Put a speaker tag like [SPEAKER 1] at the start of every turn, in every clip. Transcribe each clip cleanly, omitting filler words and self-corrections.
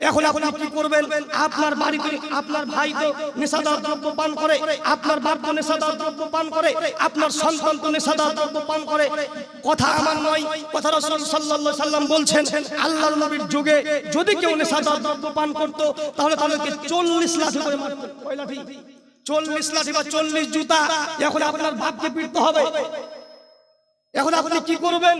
[SPEAKER 1] এখন আপনি কি করবেন? আপনার বাড়িতে আপনার ভাই তো নেশাদার দ্রব্য পান করে, আপনার বাপ তো নেশাদার দ্রব্য পান করে, আপনার সন্তান তো নেশাদার দ্রব্য পান করে। কথা আমার নয়, কথা রাসূল সাল্লাল্লাহু আলাইহি সাল্লাম বলছেন, আল্লাহর নবীর যুগে যদি কেউ নেশাদার দ্রব্য পান করত তাহলে তাদেরকে 40 লাঠি করে মারত। কয় লাঠি? 40 লাঠি বা 40 জুতা। এখন আপনার বাপকে পিটতে হবে। এখন আপনি কি করবেন?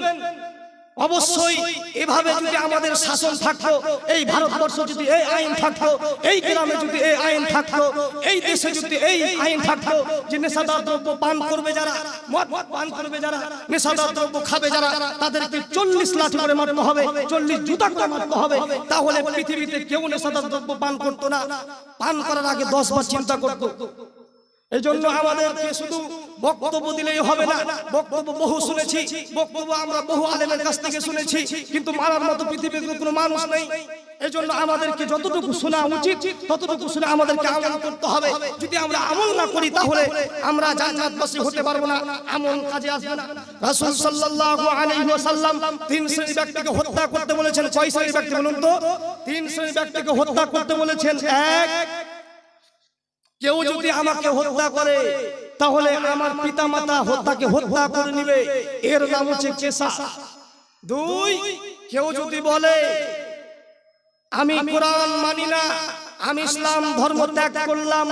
[SPEAKER 1] অবশ্যই এভাবে যদি আমাদের শাসন থাকতো, এই ভারতবর্ষ যদি এই আইন থাকতো, এই গ্রামে যদি এই আইন থাকতো, এই দেশে যদি এই আইন থাকতো যে নেশাদার দ্রব্য পান করবে যারা, মদ পান করবে যারা, নেশাদার দ্রব্য খাবে যারা, তাদেরকে 40 লাঠি করে মারতে হবে, 40 জুতা করে মারতে হবে, তাহলে পৃথিবীতে কেউ নেশাদার দ্রব্য পান করতো না। পান করার আগে 10 বার চিন্তা করতো। এই জন্য আমাদেরকে শুধু বক্তব্য দিলেই হবে না। বক্তব্য বহু শুনেছি, বক্তব্য আমরা বহু আলেমের কাছ থেকে শুনেছি, কিন্তু মারার মতো পৃথিবীতে কোনো মানুষ নেই। এই জন্য আমাদেরকে যতটুকু শোনা উচিত ততটুকু শুনে আমাদেরকে আমল করতে হবে। যদি আমরা আমল না করি তাহলে আমরা জান্নাতবাসী হতে পারবো না, আমল কাজে আসবে না। রাসূল সাল্লাল্লাহু আলাইহি ওয়াসাল্লাম 3 শ্রেণীর ব্যক্তিকে হত্যা করতে বলেছেন। কয় শ্রেণীর ব্যক্তি বলুন তো? 3 শ্রেণীর ব্যক্তিকে হত্যা করতে বলেছেন। এক, কেউ যদি আমাকে হত্যা করে তাহলে আমার পিতামাতা তাকে হত্যা করে নিবে, এর নাম হচ্ছে কিসাস। 2, কেউ যদি বলে আমি কোরআন মানি না, আমি ইসলাম ধর্ম ত্যাগ করলাম,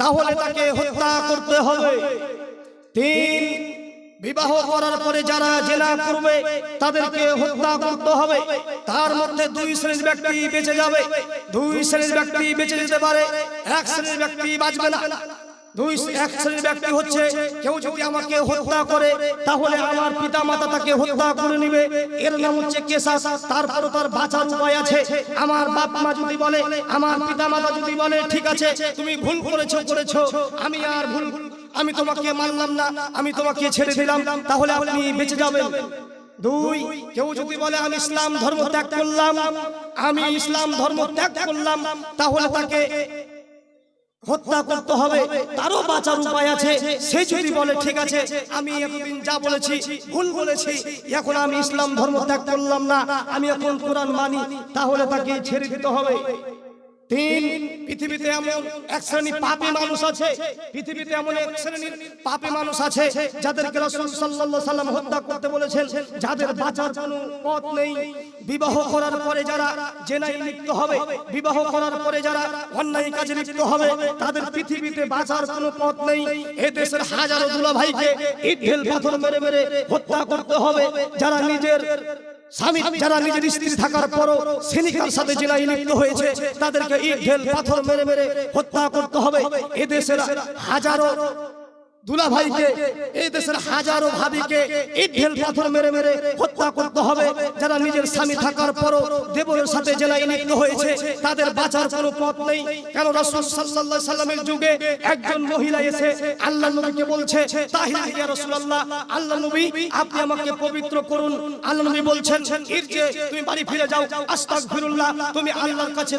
[SPEAKER 1] তাহলে তাকে হত্যা করতে হবে। 3, বিবাহ করার পরে যারা জিনা করবে তাদেরকে হত্যা করতে হবে। তার মধ্যে 2 শ্রেণীর ব্যক্তি বেঁচে যাবে, 2 শ্রেণীর ব্যক্তি বেঁচে যেতে পারে, 1 শ্রেণীর ব্যক্তি বাঁচবে না। 1 শ্রেণীর ব্যক্তি হচ্ছে কেউ যদি আমাকে হত্যা করে তাহলে আমার পিতা মাতা তাকে হত্যা করে নিবে, এর নাম হচ্ছে কিসাস। তারপরও তার বাঁচার উপায় আছে। আমার বাপ মা যদি বলে, আমার পিতা মাতা যদি বলে ঠিক আছে তুমি ভুল করেছো, আমি তোমাকে মানলাম না, আমি তোমাকে ছেড়ে দিলাম, তাহলে আপনি বেঁচে যাবেন। 2, কেউ যদি বলে আমি ইসলাম ধর্ম ত্যাগ করলাম, তাহলে তাকে হত্যা করতে হবে, তারও বাঁচার উপায় আছে। সে যদি বলে ঠিক আছে আমি এতদিন যা বলেছি ভুল বলেছি, এখন আমি ইসলাম ধর্ম ত্যাগ করলাম না, আমি এখন কোরআন মানি, তাহলে তাকে ছেড়ে দিতে হবে। 3, পৃথিবীতে এমন এক শ্রেণী পাপী মানুষ আছে, পৃথিবীতে এমন এক শ্রেণীর পাপী মানুষ আছে যাদেরকে রাসূল সাল্লাল্লাহু আলাইহি সাল্লাম হত্যা করতে বলেছেন, যাদের বাঁচার কোনো পথ নেই। বিবাহ করার পরে যারা জেনায় লিপ্ত হবে, বিবাহ করার পরে যারা অন্যায় কাজে লিপ্ত হবে, তাদের পৃথিবীতে বাঁচার কোনো পথ নেই। এই দেশের হাজারো দুলাভাইকে ইট ঢেল পাথর মেরে মেরে হত্যা করতে হবে। যারা নিজের স্বামী, যারা নিজের স্ত্রী থাকার পরও শ্রেণীকার সাথে জিনায় লিপ্ত হয়েছে, তাদেরকে ইট ঢেল পাথর মেরে মেরে হত্যা করতে হবে। এদেশের হাজারো দুলাভাইকে, এই দেশের হাজারো ভাবিকে ইট ঢেল পাথর মেরে মেরে হত্যা করতে হবে। যারা নিজের স্বামী থাকার পরও দেবরের সাথে জিনায় লিপ্ত হয়েছে, তাদের বাঁচার কোনো পথ নেই। কেন রাসূল সাল্লাল্লাহু আলাইহি সাল্লামের যুগে একজন মহিলা এসে আল্লাহর নবীকে বলছে, তাহির ইয়া রাসূলুল্লাহ, আল্লাহর নবী আপনি আমাকে পবিত্র করুন। আল্লাহর নবী বলছেন ইরজি, তুমি বাড়ি ফিরে যাও, আস্তাগফিরুল্লাহ, তুমি আল্লাহর কাছে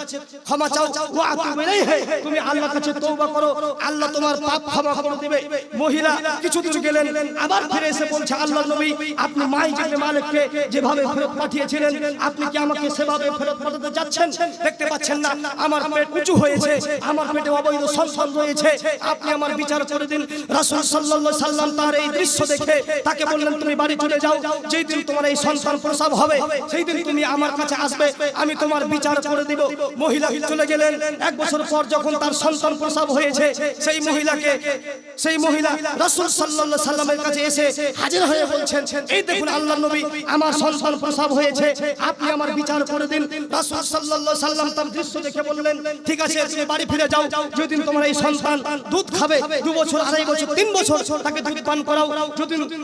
[SPEAKER 1] ক্ষমা চাও, ওয়া আতুবু ইলাইহি, তুমি আল্লাহর কাছে তওবা করো, আল্লাহ তোমার পাপ ক্ষমা করে দিবে। মহিলা কিছু দূর গেলেন, আবার ফিরে এসে বলছে আল্লাহর নবী আপনি মাইজে মালিককে যেভাবে ফেরত পাঠিয়েছিলেন আপনি কি আমাকে সেভাবে ফেরত পাঠাতে যাচ্ছেন? দেখতে পাচ্ছেন না আমার পেট উঁচু হয়েছে, আমার পেটে অবৈধ সন্তান রয়েছে, আপনি আমার বিচার করে দিন। রাসূল সাল্লাল্লাহু আলাইহি সাল্লাম তার এই দৃশ্য দেখে তাকে বললেন তুমি বাড়ি চলে যাও, যেই দিন তোমার এই সন্তান প্রসব হবে সেই দিন তুমি আমার কাছে আসবে, আমি তোমার বিচার করে দিব। মহিলা চলে গেলেন। 1 বছর পর যখন তার সন্তান প্রসব হয়েছে, সেই মহিলা রাসূল সাল্লাল্লাহু আলাইহি সাল্লামের কাছে এসে হাজির হয়ে বলছেন এই দেখুন আল্লাহর নবী আমার সন্তান প্রসব হয়েছে, আপনি আমার বিচার করে দিন। রাসূল সাল্লাল্লাহু আলাইহি সাল্লাম তার দৃশ্য দেখে বললেন ঠিক আছে তুমি বাড়ি ফিরে যাও, যেদিন তোমার এই সন্তান দুধ খাবে 2 বছর 2.5 বছর 3 বছর তাকে দুধ পান করাও,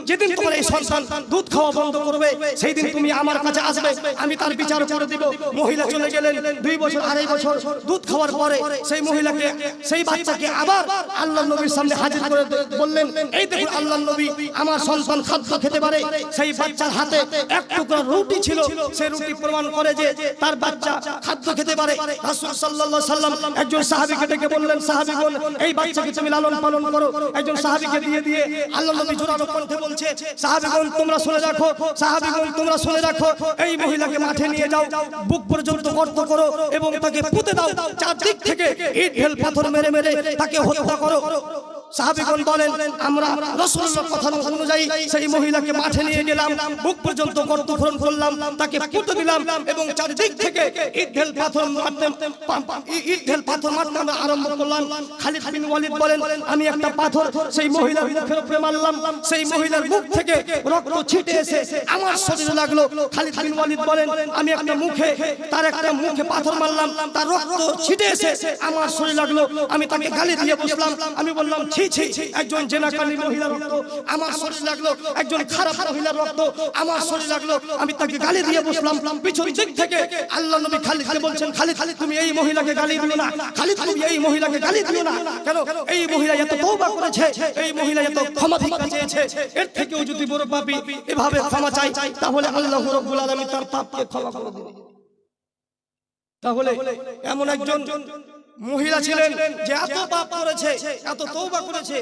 [SPEAKER 1] যেদিন তোমার এই সন্তান দুধ খাওয়া বন্ধ করবে সেই দিন তুমি আমার কাছে আসবে, আমি তার বিচার করে দিব। মহিলা চলে গেলেন। 2 বছর 2.5 বছর দুধ খাওয়ার পরে সেই মহিলাকে, সেই বাচ্চাকে আবার আল্লাহর নবীর সামনে হাজির করে বললেন, এই দেখুন আল্লাহর নবী, আমার সন্তান খাদ্য খেতে পারে। সেই বাচ্চার হাতে এক টুকরা রুটি ছিল, সেই রুটি প্রমাণ করে যে তার বাচ্চা খাদ্য খেতে পারে। রাসূল সাল্লাল্লাহু আলাইহি সাল্লাম একজন সাহাবীকে ডেকে বললেন, সাহাবীগণ, এই বাচ্চাকে তুমি লালন পালন করো। একজন সাহাবীকে দিয়ে আল্লাহর নবী জোরালো কণ্ঠে বলছে, সাহাবীগণ তোমরা শুনে রাখো, সাহাবীগণ তোমরা শুনে রাখো, এই মহিলাকে মাঠে নিয়ে যাও, বুক পর্যন্ত গর্ত করো এবং তাকে পুঁতে দাও, চারদিক থেকে ইট ঢেল পাথর মেরে মেরে তাকে হত্যা করো। সাহাবীগণ বলেন, আমরা রাসূলুল্লাহর কথা অনুযায়ী সেই মহিলাকে মাঠে নিয়ে গেলাম, বুক পর্যন্ত গর্ত খনন করলাম, তাকে পুঁতে দিলাম এবং চারদিক থেকে ইট ঢেল পাথর মারতে আমরা আরম্ভ করলাম। খালিদ বিন ওয়ালিদ বলেন, আমি একটা পাথর সেই মহিলার মুখের উপরে মারলাম, সেই মহিলার মুখ থেকে রক্ত ছিটে এসে আমার শরীরে লাগলো। খালিদ বিন ওয়ালিদ বলেন, আমি একটা মুখে পাথর মারলাম, তার রক্ত ছিটে এসে আমার শরীরে লাগলো। আমি তাকে গালি দিয়ে বসলাম, আমি বললাম, ছি ছি, একজন জেনাকারী মহিলার রক্ত আমার শরীরে লাগলো, একজন খারাপ মহিলার রক্ত আমার শরীরে লাগলো। আমি তাকে গালি দিয়ে বসলাম। পিছন দিক থেকে আল্লাহর নবী খালিদকে বলছেন, খালিদ তুমি এই মহিলাকে গালি দিও না, খালিদ তুমি এই মহিলাকে গালি দিও না। কেন? এই মহিলা এত তওবা করেছে, এই মহিলা এত ক্ষমা ভিক্ষা চেয়েছে, এর থেকেও যদি বড় পাপী এভাবে ক্ষমা চাই, তাহলে আল্লাহ রাব্বুল আলামিন তার পাপকে ক্ষমা করে দিবেন। তাহলে এমন একজন মহিলা ছিলেন যে এত পাপ করেছে, এত তওবা করেছে,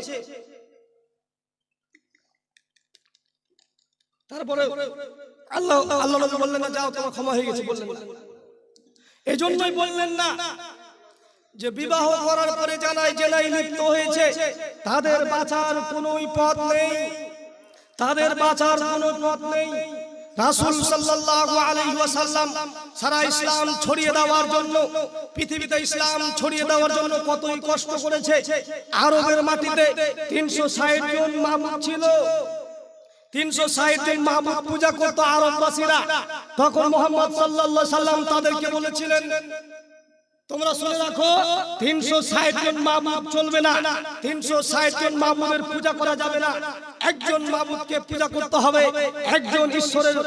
[SPEAKER 1] তারপরে আল্লাহ নবী বললেন না, যাও তোমার ক্ষমা হয়ে গেছে, বললেন না। এজন্যই বললেন না যে বিবাহ করার পরে জেনায় লিপ্ত হয়েছে তাদের বাঁচার কোনো পথ নেই, তাদের বাঁচার কোনো পথ নেই। রাসূল সাল্লাল্লাহু আলাইহি ওয়াসাল্লাম সারা ইসলাম ছড়িয়ে দেওয়ার জন্য, পৃথিবীতে ইসলাম ছড়িয়ে দেওয়ার জন্য কতই কষ্ট করেছে। আরবের মাটিতে 360 জন মাবুদ ছিল, 360 জন মাবুদ পূজা করত আরববাসীরা। তখন মুহাম্মদ সাল্লাল্লাহু আলাইহি সাল্লাম তাদেরকে বলেছিলেন, তোমরা শুনে রাখো, 360 জন মাবুদ চলবে না, 360 জন মাবুদের পূজা করা যাবে না। একজন মাবুদকে পূজা করতে হবে, একজন ঈশ্বরের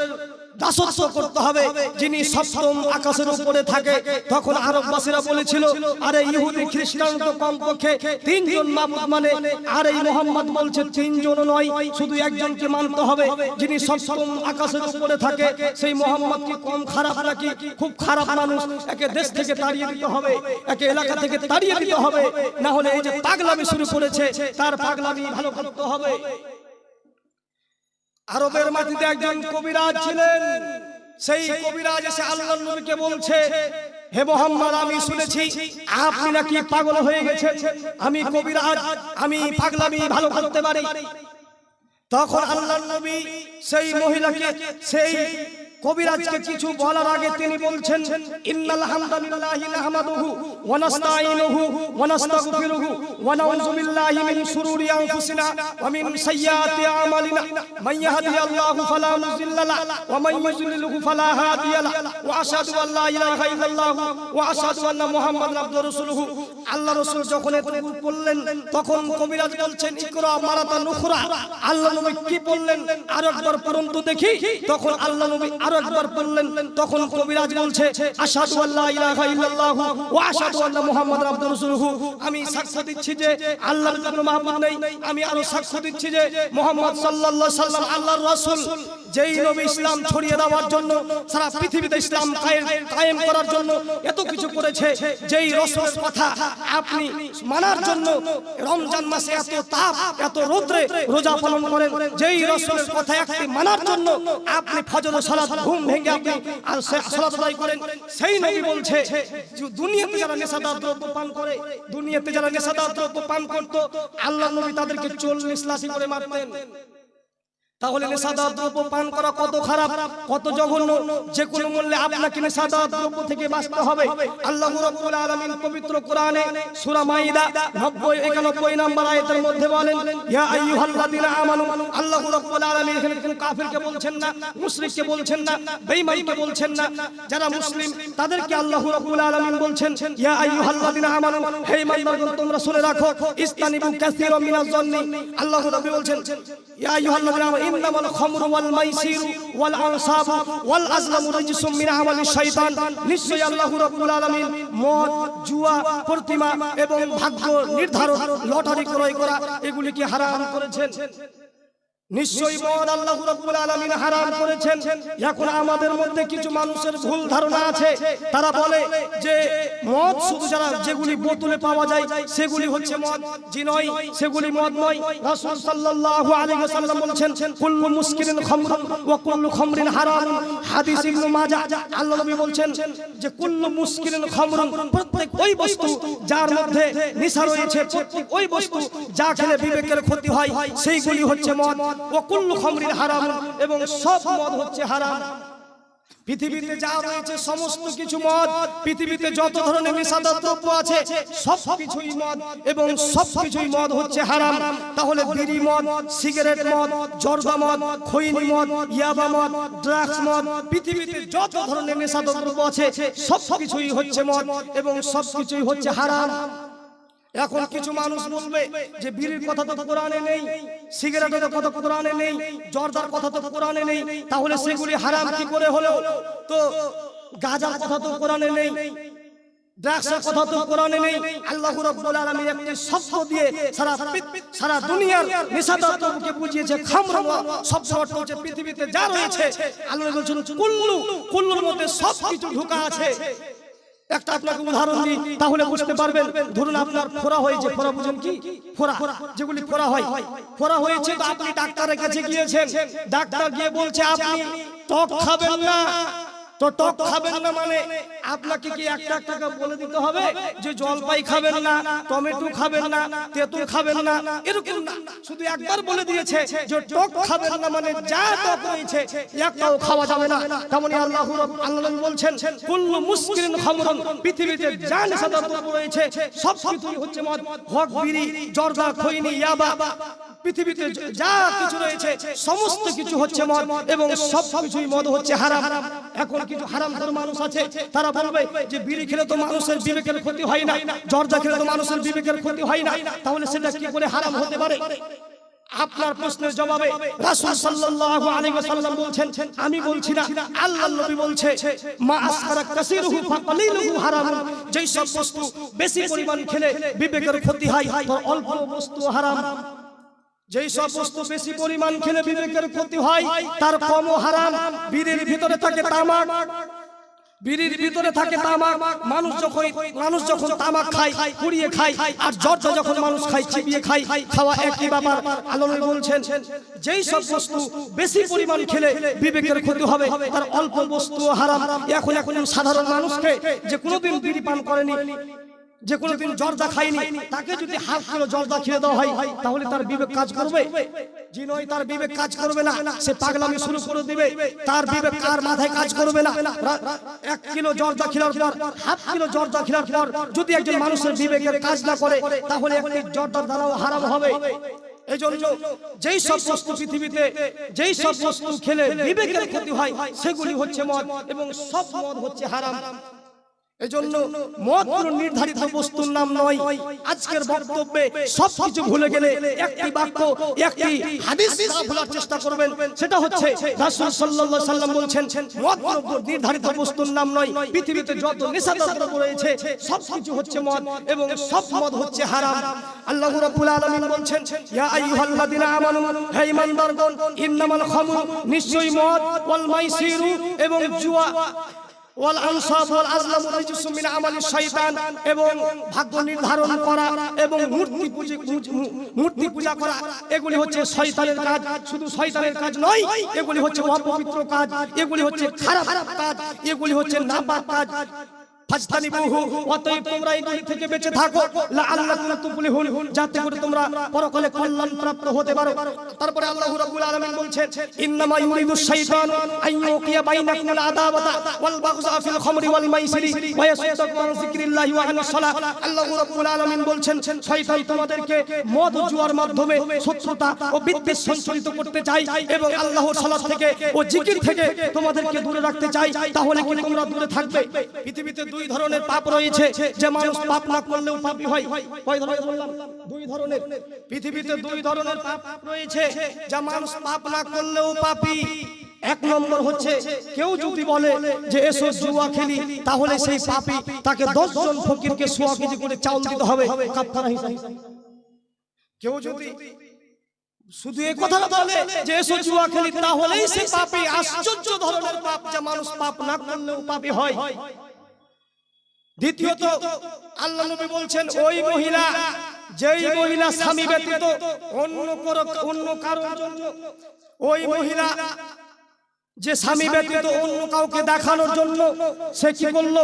[SPEAKER 1] দাসত্ব করতে হবে, যিনি সপ্তম আকাশের উপরে থাকে। তখন আরববাসীরা বলেছিল, আরে ইহুদি খ্রিস্টান তো কমপক্ষে 3 জন মাবুদ মানে, আর এই মুহাম্মদ বলছে 3 জন নয়, শুধু একজনকে মানতে হবে, যিনি সপ্তম আকাশের উপরে থাকে। সেই মুহাম্মদ কি কম খারাপ নাকি? খুব খারাপ মানুষ। একে দেশ থেকে তাড়িয়ে দিতে হবে, একে এলাকা থেকে তাড়িয়ে দিতে হবে, না হলে এই যে পাগলামি শুরু করেছে তার পাগলামি ভালো করতে হবে। আরবের মাটিতে একজন কবিরাজ ছিলেন, সেই কবিরাজ এসে আল্লাহর নবীকে বলছে, হে মুহাম্মদ, আমি শুনেছি আপনি নাকি পাগল হয়ে গেছেন, আমি কবিরাজ, আমি পাগলামি ভালো করতে পারি। তখন আল্লাহর নবী সেই মহিলাকে, সেই কবিরাজকে কিছু বলার আগে তিনি বলছেন, ইন্নাল হামদালিল্লাহি নাহমাদুহু ওয়া নাস্তাঈনুহু ওয়া নাস্তাগফিরুহু ওয়া নাউযু বিল্লাহি মিন শুরুরি আনফুসিনা ওয়া মিন সাইয়্যাতি আমালিনা মান ইয়াহদিয়াল্লাহু ফালা মুযিল্লা লাহু ওয়া মান ইউযলিলহু ফালা হাদিয়া লাহু ওয়া আশহাদু আল লা ইলাহা ইল্লাল্লাহু ওয়া আশহাদু আন্না মুহাম্মাদান আবদুহু ওয়া রাসূলুহু। আল্লাহ রাসূল যখন এতটুকু বললেন, তখন কবিরাজ বলছেন, ইকরা মারাতান উখরা। আল্লাহ নবী কি বললেন আরেকবার পড়ুন তো দেখি। তখন আল্লাহ নবী আরো একবার বললেন, তখন কবিরাজ বলছে, আশহাদু আল্লা ইলাহা ইল্লাল্লাহু ওয়া আশহাদু আন্না মুহাম্মাদান আবদুহু ওয়া রাসূলুহু। আমি সাক্ষ্য দিচ্ছি যে আল্লাহর কোনো মাবুদ নেই, আমি আরো সাক্ষ্য দিচ্ছি যে মুহাম্মদ সাল্লাল্লাহু আলাইহি সাল্লাম আল্লাহর রাসূল। যেই নবী ইসলাম ছড়িয়ে দেওয়ার জন্য, সারা পৃথিবীতে ইসলাম কায়েম করার জন্য এত কিছু করেছে, যেই রাসূলের কথা আপনি মানার জন্য রমজান মাসে এত তাপ, এত রোদ্রে রোজা পালন করেন, যেই রাসূলের কথা একটি মানার জন্য আপনি ফজর ও সালাত ঘুম ভেঙে আপনি আর সালাত আদায় করেন, সেই নবী বলছে, দুনিয়াতে যারা নেশাদার দ্রব্য পান করে, দুনিয়াতে যারা নেশাদার দ্রব্য পান করত, আল্লাহর নবী তাদেরকে 40 লাঠি করে মারতেন। তাহলে নেশাদার দ্রব্য পান করা কত খারাপ, কত জঘন্য। যে কোনো মূল্যে আপনাকে নেশাদার দ্রব্য থেকে বাঁচতে হবে। আল্লাহ রাব্বুল আলামিন পবিত্র কোরআনে সূরা মাইদা 90-91 নম্বর আয়াতের মধ্যে বলেন, ইয়া আইয়ুহাল্লাযীনা আমানু। আল্লাহ রাব্বুল আলামিন এখানে কোন কাফিরকে বলছেন না, মুশরিককে বলছেন না, বেঈমানকে বলছেন না, যারা মুসলিম তাদেরকে আল্লাহ রাব্বুল আলামিন বলছেন, ইয়া আইয়ুহাল্লাযীনা আমানু, হে ঈমানদারগণ তোমরা শুনে রাখো, ইসতানিবু কাসীরাম মিনাজ জন্নি। আল্লাহ রাব্বুল বলছেন, ইয়া আইয়ুহাল্লাযীনা আমানু ইন্নামাল খামরু ওয়াল মাইসিরু ওয়াল আনসাবু ওয়াল আজলামু রিজসুম মিন আমালিশ শাইতান। নিশ্চয়ই আল্লাহ রাব্বুল আলামিন মদ, জুয়া, প্রতিমা এবং ভাগ্য নির্ধারণ, লটারি ক্রয় করা এগুলিকে হারাম করেছেন। নিশ্চয়ই মদ আল্লাহ রাব্বুল আলামিন হারাম করেছেন। এখন আমাদের মধ্যে কিছু মানুষের ভুল ধারণা আছে, তারা বলে যে মদ শুধু যারা যেগুলি বোতলে পাওয়া যায় সেগুলি হচ্ছে মদ। জি নয়, সেগুলি মদ নয়। রাসূল সাল্লাল্লাহু আলাইহি ওয়াসাল্লাম বলেছেন কুল্লু মুসকিরিন খামরুন ওয়া কুল্লু খামরিন হারাম। হাদিস ইবনে মাজাহ। আল্লাহ নবী বলেন যে কুল্লু মুসকিরিন খামরুন, প্রত্যেক ওই বস্তু যার মধ্যে নেশা রয়েছে, প্রত্যেক ওই বস্তু যা খেলে বিবেকের ক্ষতি হয় সেইগুলি হচ্ছে মদ। ও কুল্লু খামরিন হারাম, এবং সব মদ হচ্ছে হারাম। পৃথিবীতে যা রয়েছে সমস্ত কিছু মদ, পৃথিবীতে যত ধরনের নেশাদার দ্রব্য আছে সব কিছুই মদ, এবং সব কিছুই মদ হচ্ছে হারাম। তাহলে বিড়ি মদ, সিগারেট মদ, জর্দা মদ, খৈনি মদ, ইয়াবা মদ, ড্রাগস মদ, পৃথিবীতে যত ধরনের নেশাদার দ্রব্য আছে সব কিছুই হচ্ছে মদ, এবং সব কিছুই হচ্ছে হারাম। এখন কিছু মানুষ বলবে যে বিড়ির কথা তো কোরআনে নেই, সিগারেটের কথা কোরআনে নেই, জর্দার কথা তো কোরআনে নেই, তাহলে সেগুলি হারাম কি করে হলো? তো গাঁজার কথা তো কোরআনে নেই, ড্রাগসের কথা তো কোরআনে নেই। আল্লাহ রাব্বুল আলামিন একটি শব্দ দিয়ে সারা দুনিয়ার নেশাদার দ্রব্যকে বুঝিয়েছে খামর। শব্দ অর্থ হচ্ছে পৃথিবীতে যা রয়েছে। আল্লাহ বলেছেন কুল্লুর মধ্যে সব কিছু ঢোকা আছে। একটা আপনাকে উদাহরণ দিই তাহলে বুঝতে পারবেন। ধরুন আপনার ফোড়া হয়েছে, ফোড়া বুঝেন কি? ফোড়া যেগুলি ফোড়া হয়, ফোড়া হয়েছে, তো আপনি ডাক্তারের কাছে গিয়েছেন, ডাক্তার গিয়ে বলছে আপনি টক খাবেন না। তো টক খাবেন না মানে আপনাকে কি একটা একটা বলে দিতে হবে যে জলপাই খাবেন না, টমেটো খাবেন না, তেঁতুল খাবেন না, এরকম না। শুধু একবার বলে দিয়েছে যে টক খাবেন না, মানে যা টক রয়েছে একটাও খাওয়া যাবে না। তেমনি আল্লাহ বলছেন কুল্লু মুসকিরিন খামরুন, পৃথিবীতে যা নেশাদার দ্রব্য রয়েছে সব কিছুই হচ্ছে মদ। হক বিড়ি, জর্দা, খৈনি, ইয়াবা, পৃথিবীতে যা কিছু রয়েছে সমস্ত কিছু হচ্ছে মদ, এবং সব কিছুই মদ হচ্ছে হারাম। এখন কিছু হারামখোর মানুষ আছে, তারা বলবে যে বিড়ি খেলে তো মানুষের বিবেকের ক্ষতি হয় না, জর্দা খেলে তো মানুষের বিবেকের ক্ষতি হয় না, তাহলে সেটা কি করে হারাম হতে পারে? আপনার প্রশ্নের জবাবে রাসূল সাল্লাল্লাহু আলাইহি ওয়াসাল্লাম বলছেন, আমি বলছি না, আল্লাহর নবী বলছে মা আসকারা কাসীরুহু ফাকালিলুহু হারাম। যেই সব বস্তু বেশি পরিমাণ খেলে বিবেকের ক্ষতি হয় তার অল্প বস্তু হারাম। যেই সব বস্তু বেশি পরিমাণ খেলে বিবেকের ক্ষতি হয় তার কমও হারাম। বিড়ির ভিতরে থাকে তামাক, বিড়ির ভিতরে থাকে তামাক। মানুষ যখন তামাক খায়, পুড়িয়ে খায়, আর জর্দা যখন মানুষ খায়, চিবিয়ে খায়, খাওয়া একই ব্যাপার। আল্লাহ বলছেন যেই সব বস্তু বেশি পরিমাণ খেলে বিবেকের ক্ষতি হবে তার অল্প বস্তু হারাম। এখন সাধারণ মানুষকে যে কোনোদিন বিড়ি পান করেনি, যে কোনোদিন জর্দা খায়নি, তাকে যদি হাফ কিলো জর্দা খেয়ে দেওয়া হয় তাহলে তার বিবেক কাজ করবে? জি নয়, তার বিবেক কাজ করবে না, সে পাগলামি শুরু করে দিবে। তার বিবেক কার মাথায় কাজ করবে না। 1 কিলো জর্দা খেলার পর, হাফ কিলো জর্দা খেলার পর যদি একজন মানুষের বিবেকের কাজ না করে তাহলে একটি জর্দার দ্বারাও হারাম হবে। এই জন্য যেই সব বস্তু পৃথিবীতে যেই সব বস্তু খেলে বিবেকের ক্ষতি হয় সেগুলি হচ্ছে মদ, এবং সব মদ হচ্ছে হারাম। এজন্য মদ কোনো নির্ধারিত বস্তুর নাম নয়। আজকের বক্তব্যে সবকিছু ভুলে গেলে একটি বাক্য, একটি হাদিস ভুলার চেষ্টা করবেন, সেটা হচ্ছে রাসূল সাল্লাল্লাহু আলাইহি ওয়াসাল্লাম বলছেন মদ কোনো নির্ধারিত বস্তুর নাম নয়। পৃথিবীতে যত নেশাদার দ্রব্য রয়েছে সবকিছু হচ্ছে মদ, এবং সব মদ হচ্ছে হারাম। আল্লাহ রাব্বুল আলামিন বলছেন ইয়া আইয়ুহাল্লাযিনা আমানু, হে ঈমানদারগণ, ইন্নামাল খামরু, নিশ্চয়ই মদ, ওয়াল মাইসিরু, এবং জুয়া, ওয়াল আনসাব ওয়াল আজলামু রিজসুম মিন আমালিশ শাইতান, এবং ভাগ্য নির্ধারণ করা এবং মূর্তি পূজা করা এগুলি হচ্ছে শয়তানের কাজ। শুধু শয়তানের কাজ নয়, এগুলি হচ্ছে অপবিত্র কাজ, এগুলি হচ্ছে খারাপ কাজ, এগুলি হচ্ছে নাপাক কাজ। ফাজতানিবুহু, অতএব তোমরা এগুলি থেকে বেঁচে থাকো, লাআল্লাকুম তুফলিহুন, যাতে করে তোমরা পরকালে কল্যাণ প্রাপ্ত হতে পারো। তারপরে আল্লাহ রাব্বুল আলামিন বলছেন ইন্নামা ইউরিদুশ শাইতানু আন ইউকিয়া বাইনাকুমুল আদাওয়াতা ওয়াল বাগযা ফিল খামরি ওয়াল মাইসিরি ওয়া ইয়াসুদ্দাকুম আন যিকরিল্লাহি ওয়া আনিস সালাহ। আল্লাহ রাব্বুল আলামিন বলছেন শয়তান তোমাদেরকে মদ ও জুয়ার মাধ্যমে শত্রুতা ও বিদ্বেষ সঞ্চারিত করতে চায়, এবং আল্লাহর সালাত থেকে ও জিকির থেকে তোমাদেরকে দূরে রাখতে চায়। তাহলে কি তোমরা দূরে থাকবে? পৃথিবীতে দুই ধরনের পাপ রয়েছে যে মানুষ পাপ না করলেও পাপী হয়। কয় ধরনের বললাম? দুই ধরনের। পৃথিবীতে দুই ধরনের পাপ রয়েছে যা মানুষ পাপ না করলেও পাপী। এক নম্বর হচ্ছে কেউ যদি বলে যে এসো জুয়া খেলি, তাহলে সেই পাপী তাকে 10 জন ফকিরকে 100 কেজি করে চাউল দিতে হবে কাফারা হিসেবে। কেউ যদি শুধু এই কথাটা বলে যে এসো জুয়া খেলি, তাহলেই সে পাপী। আশ্চর্য ধরনের পাপ যা মানুষ পাপ না করলেও পাপী হয়। দ্বিতীয়ত আল্লাহ নবী বলছেন ওই মহিলা, যেই মহিলা স্বামী ব্যতীত অন্য কারোর জন্য, ওই মহিলা যে স্বামী ব্যতীত অন্য কাউকে দেখানোর জন্য সে কি করলো,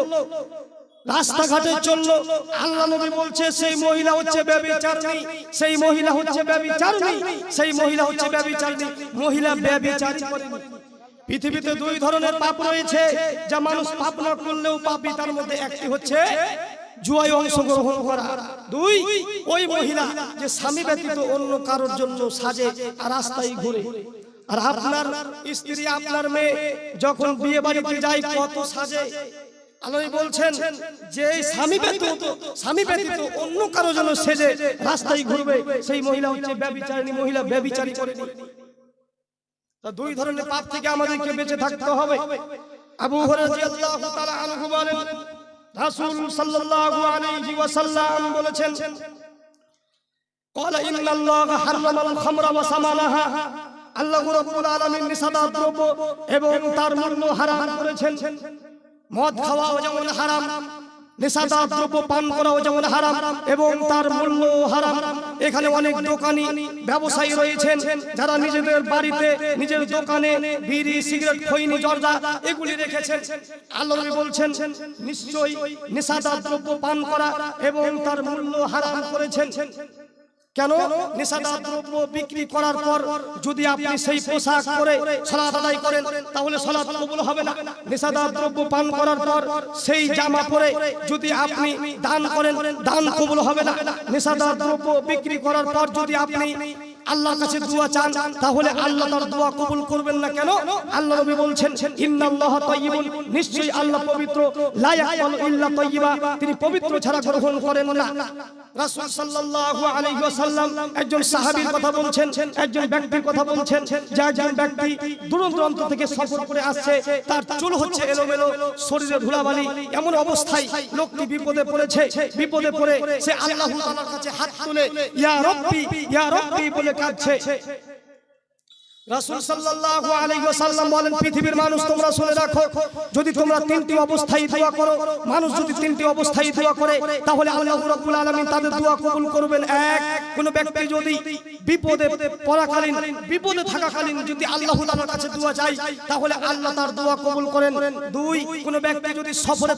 [SPEAKER 1] রাস্তাঘাটে চললো, আল্লাহ নবী বলছে সেই মহিলা হচ্ছে ব্যভিচারিণী, সেই মহিলা হচ্ছে ব্যভিচারিণী, সেই মহিলা হচ্ছে ব্যভিচারিণী, মহিলা ব্যভিচারী করেনি। পৃথিবীতে দুই ধরনের পাপ রয়েছে যা মানুষ পাপ না করলেও পাপী। তার মধ্যে একটি হচ্ছে জুয়ায় অংশগ্রহণ করা। দুই, ওই মহিলা যে স্বামী ব্যতীত অন্য কারোর জন্য সাজে আর রাস্তায় ঘুরে। আর আপনার স্ত্রী, আপনার মেয়ে যখন বিয়ে বাড়িতে যায় কত সাজে। আল্লাহ বলছেন যে স্বামী ব্যতীত অন্য কারোর জন্য সেজে রাস্তায় ঘুরবে, সেই মহিলা হচ্ছে ব্যভিচারিণী, মহিলা ব্যভিচারী করেনি। দুই ধরনের পাপ থেকে আমাদেরকে বেঁচে থাকতে হবে। আবু হুরায়রা রাদিয়াল্লাহু তাআলা আনহু বলেন, রাসূল সাল্লাল্লাহু আলাইহি ওয়াসাল্লাম বলেছেন, ক্বালা ইন্নাল্লাহা হারামাল খামরা ওয়া সামানাহা, আল্লাহ রাব্বুল আলামিন নিষিদ্ধ দ্রব্য এবং তার মূল্য হারাম করেছেন। মদ খাওয়াও যেমন হারাম, নেশাদার দ্রব্য পান করাও যেমন হারাম এবং তার মূল্য হারাম। এখানে অনেক দোকানি ব্যবসায়ী রয়েছেন যারা নিজেদের বাড়িতে, নিজের দোকানে বিড়ি, সিগারেট, খৈনি, জর্দা এগুলি রেখেছেন। আল্লাহ নবী বলছেন নিশ্চয়ই নেশাদার দ্রব্য পান করা এবং তার মূল্য হারাম করেছেন। কেন? নেশাদার দ্রব্য বিক্রি করার পর যদি আপনি সেই পোশাক পরে সালাত আদায় করেন তাহলে সালাত কবুল হবে না। নেশাদার দ্রব্য পান করার পর সেই জামা পরে যদি আপনি দান করেন, দান কবুল হবে না। নেশাদার দ্রব্য বিক্রি করার পর যদি আপনি আল্লাহর কাছে দোয়া চান তাহলে আল্লাহ তার দোয়া কবুল করবেন না। কেন? আল্লাহ নবী বলছেন ইন্নাল্লাহা তাইয়্যিবুন, নিশ্চয়ই আল্লাহ পবিত্র, লা ইয়াকবালু ইল্লা তাইয়্যিবা, তিনি পবিত্র ছাড়া গ্রহণ করেন না। রাসূল সাল্লাল্লাহু আলাইহি ওয়াসাল্লাম একজন সাহাবীর কথা বলছেন, একজন ব্যক্তির কথা বলছেন, যে একজন ব্যক্তি দূর দূরান্ত থেকে সফর করে আসছে, তার চুল হচ্ছে এলোমেলো, শরীরে ধুলাবালি, এমন অবস্থায় লোকটি বিপদে পড়েছে। বিপদে পড়ে সে আল্লাহু তাআলার কাছে হাত তুলে ইয়া রাব্বি, ইয়া রাব্বি বলে কাঁদছে। রাসূল সাল্লাল্লাহু আলাইহি ওয়াসাল্লাম বলেন, পৃথিবীর মানুষ তোমরা শুনে রাখো, যদি তোমরা তিনটি অবস্থায় দোয়া করো, মানুষ যদি তিনটি অবস্থায় দোয়া করে তাহলে আল্লাহ রাব্বুল আলামিন তাদের দোয়া কবুল করবেন। এক, কোন ব্যক্তি যদি বিপদে পড়াকালীন, বিপদে থাকাকালীন যদি আল্লাহ তাআলার কাছে দোয়া চায় তাহলে আল্লাহ তার দোয়া কবুল করেন। দুই, কোন ব্যক্তি যদি সফরে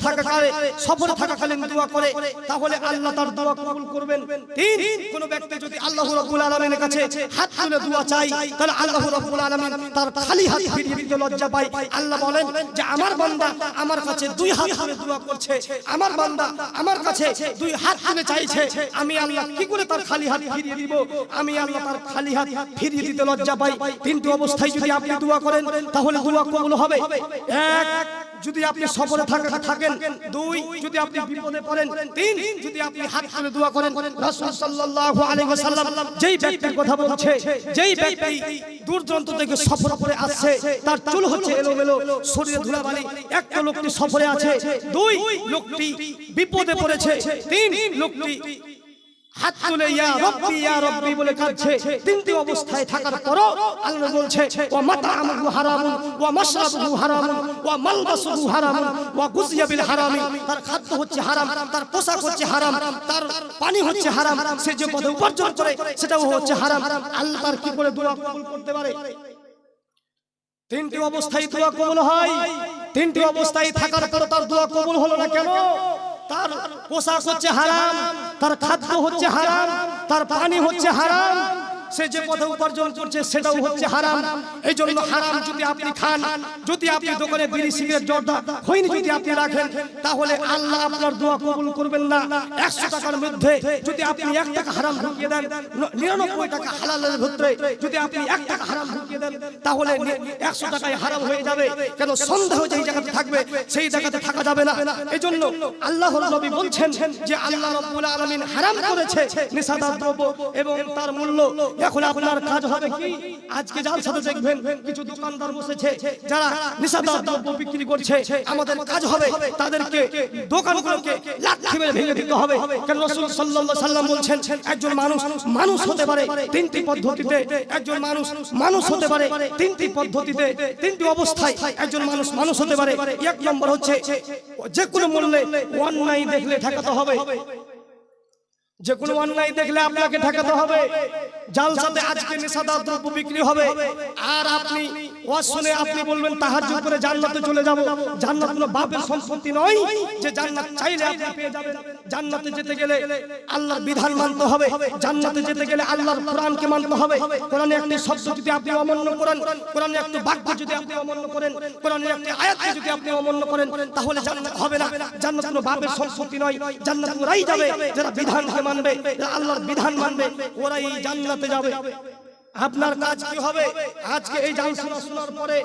[SPEAKER 1] থাকাকালীন দোয়া করে তাহলে আল্লাহ তার দোয়া কবুল করবেন। তিন, কোন ব্যক্তি যদি আল্লাহ রাব্বুল আলামিনের কাছে হাত তুলে দোয়া চায় তাহলে আল্লাহ রাব্বুল আলামিন তার খালি হাত ফিরিয়ে দিতে লজ্জা পায়। আল্লাহ বলেন যে আমার বান্দা আমার কাছে দুই হাত তুলে দোয়া করছে, আমার বান্দা আমার কাছে দুই হাত তুলে চাইছে, আমি আল্লাহ কি করে তার খালি হাত ফিরিয়ে দিব? আমি আল্লাহ তার খালি হাত ফিরিয়ে দিতে লজ্জা পাই। তিনটি অবস্থায় যদি আপনি দোয়া করেন তাহলে দোয়া কবুল হবে। এক, যদি আপনি সফরে থাকেন। দুই, যদি আপনি বিপদে পড়েন। তিন, যদি আপনি হাত তুলে দোয়া করেন। রাসূল সাল্লাল্লাহু আলাইহি ওয়াসাল্লাম যেই ব্যক্তির কথা বলছে, যেই ব্যক্তি দূর দূরান্ত থেকে সফর করে আসছে, তার চুল হচ্ছে এলোমেলো, শরীরে ধুলাবালি, একটা লোকটি সফরে আছে, দুই লোকটি বিপদে পড়েছে, তিন লোকটি হাত তুলে ইয়া রাব্বি, ইয়া রাব্বি বলে কাঁদছে। তিনটি অবস্থায় থাকার পরও আল্লাহ বলছে ওয়া মাতআমুহু হারামুন ওয়া মাশরাবুহু হারামুন ওয়া মালবাসুহু হারামুন ওয়া গুযিয়া বিল হারামি, তার খাদ্য হচ্ছে হারাম, তার পোশাক হচ্ছে হারাম, তার পানি হচ্ছে হারাম, সে যে পথে উপার্জন করে সেটাও হচ্ছে হারাম। আল্লাহ তার কি করে দোয়া কবুল করতে পারে? তিনটি অবস্থায় দোয়া কবুল হয়। তিনটি অবস্থায় থাকার পর তার দোয়া কবুল হলো না কেন? তার পোশাক হচ্ছে হারাম, তার খাদ্য হচ্ছে হারাম, তার পানি হচ্ছে হারাম, সে যে পথে উপার্জন করছে সেটাও হচ্ছে হারাম। এই জন্য হারাম যদি আপনি খান, যদি আপনি দোকানে বিড়ি সিগারেট জর্দা খৈনি যদি আপনি রাখেন, তাহলে আল্লাহ আপনার দোয়া কবুল করবেন না। 100 টাকার মধ্যে যদি আপনি 1 টাকা হারাম ঢুকিয়ে দেন, 99 টাকা হালালের ভিতরে যদি আপনি 1 টাকা হারাম ঢুকিয়ে দেন, তাহলে 100 টাকায় হারাম হয়ে যাবে। কেন? সন্দেহ যেই জায়গাতে থাকবে সেই জায়গাতে থাকা যাবে না। এই জন্য আল্লাহর নবী বলছেন যে আল্লাহ রাব্বুল আলামিন হারাম করেছে নিষাদার দ্রব্য এবং তার মূল্য। এখন আপনার কাজ হবে কি? আজকে জালসাতে দেখবেন কিছু দোকানদার বসেছে যারা নিষাদার দ্রব্য বিক্রি করছে। আমাদের কাজ হবে তাদেরকে দোকানগুলোকে লাঠি মেরে ভেঙে দিতে হবে। কারণ রাসূল সাল্লাল্লাহু আলাইহি সাল্লাম বলছেন একজন মানুষ হতে পারে তিনটি পদ্ধতিতে। একজন মানুষ হতে পারে তিনটি পদ্ধতিতে, তিনটি অবস্থায় একজন মানুষ হতে পারে। এক নম্বর হচ্ছে যে কোনো মূল্যে অন্যায় দেখলে ঠেকাতে হবে। যে কোনো অন্যায় দেখলে আপনাকে ঠেকাতে হবে। জালসাতে আজকে নেশাদার দ্রব্য বিক্রি হবে, আর আপনি ওয়াজ শুনে আপনি বলবেন তাহাজ্জুদ করে জান্নাতে চলে যাব। জান্নাত কোনো বাপের সম্পত্তি নয় যে জান্নাত চাইলে আপনি পেয়ে যাবেন। জান্নাতে যেতে গেলে আল্লাহর বিধান মানতে হবে। জান্নাতে যেতে গেলে আল্লাহর কোরআনকে মানতে হবে। কোরআনে একটি শব্দ যদি আপনি অমান্য করেন, কোরআনে একটি বাক্য যদি আপনি অমান্য করেন, কোরআনের একটি আয়াতকে যদি আপনি অমান্য করেন, তাহলে জান্নাত হবে না। জান্নাত কোনো বাপের সম্পত্তি নয়। জান্নাত ওরাই যাবে যারা বিধানকে মানবে, যারা আল্লাহর বিধান মানবে, ওরাই জান্নাতে যাবে। আপনার কাজ কি হবে? আজকে এই জালসা শোনার পরে